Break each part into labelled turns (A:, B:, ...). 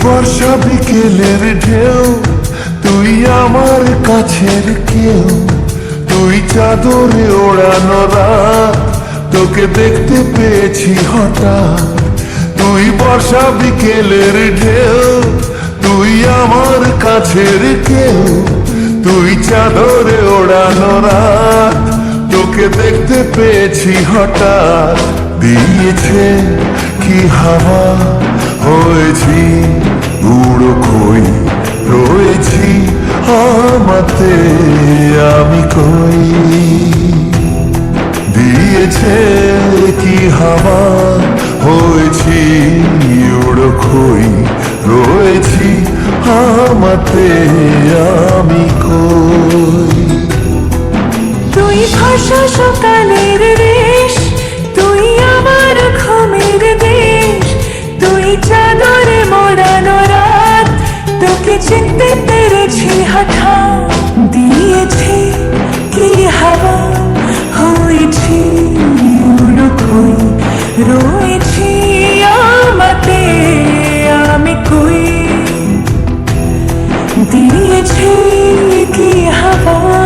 A: বর্ষা বিকেলের ঢেউ, তুই আমার কাছের কেউ, তুই চাদরে ওড়ানো রাত, তোকে দেখতে পেয়েছি হঠাৎ। তুই বর্ষা বিকেলের ঢেউ, তুই আমার কাছের কেউ, তুই চাদরে ওড়ানো রাত, তোকে দেখতে পেয়েছি হঠাৎ। দিয়েছে কি হাওয়া, হয়েছি উড়ো খই, রয়েছি আমাতে আমি কই। দিয়েছে কি হাওয়া, হয়েছি উড়ো খই, রয়েছি আমাতে আমি কই।
B: তুই ভাষা সকালের রেশ, তুই আমার ঘুমের দেশ, তুই চাদরে মোড়ানো রাত, তোকে চিনতে পেরেছি হঠাৎ। দিয়েছি কি হাওয়া, হয়েছি উড়ো খই, রয়েছি আমাতে আমি কই। দিয়েছি কি হাওয়া,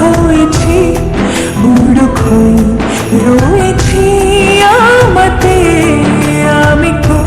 B: হয়েছি উড়ো খই, রয়েছি আমাতে আমি কই।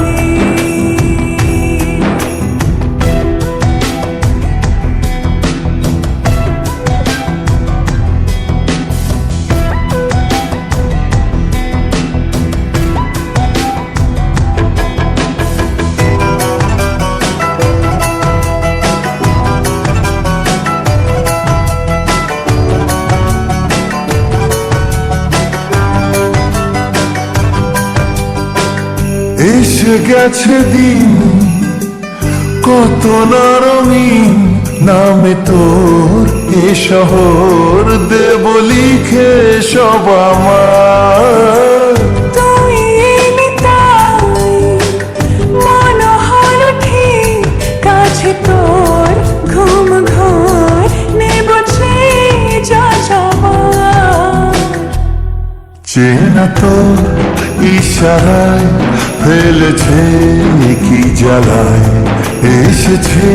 A: এসে গেছে দিন কত না রঙিন, নামে তোর এ শহর দেব লিখে সব আমার।
B: তুই এলি তাই মন হলো ঠিক, কাছে তোর ঘুম ঘোর নেব যা যাবার।
A: চেনা তোর ইশারায় ফেলেছে কি জ্বালায়, এসেছে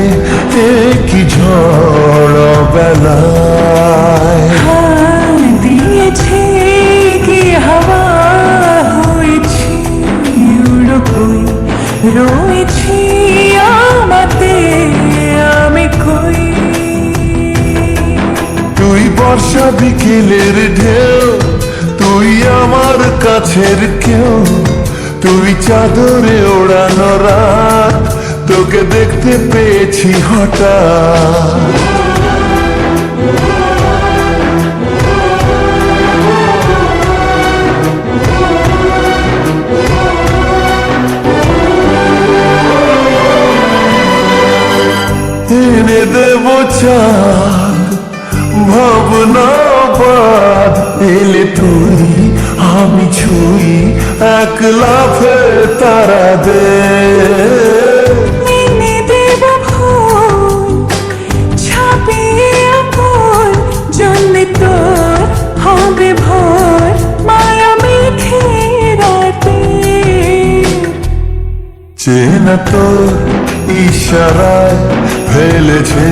A: কি ঝড় বেলায়।
B: দিয়েছে কি হাওয়া, হয়েছি উড়ো খই, রয়েছি আমাতে আমি কই।
A: তুই বর্ষা বিকেলের ঢেউ, তুই আমার কাছের কেউ, তুই চাদরে ওড়ানো রাত, তোকে দেখতে পেয়েছি হঠাৎ। এনে দেব চাঁদ ভাবনা বাদ, এলে তুই আমি ছুই এক লাফে তারা দে।
B: এনে দেব ফুল ছাপিয়ে আপন, জন্মে তোর হবে ভোর মায়া মেখে রাতে।
A: চেনা তোর ইশারায় ফেলেছে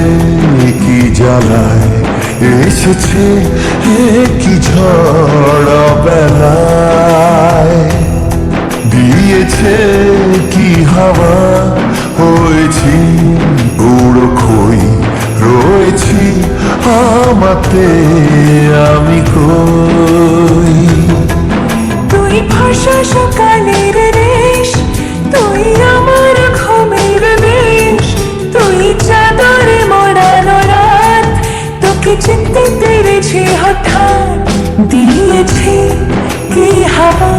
A: কি জ্বালায়, এসেছে কি ঝড় বেলায়। দিয়েছে কি হাওয়া, হয়েছি উড়ো খই, রয়েছি আমাতে আমি কই।
B: তুই ভাষা সকালের রেশ, তুই আমার ঘুমের দেশ, তুই চাদরে মোড়ানো রাত, তোকে চিনতে পেরেছি হঠাৎ। দিয়েছি কি হাওয়া,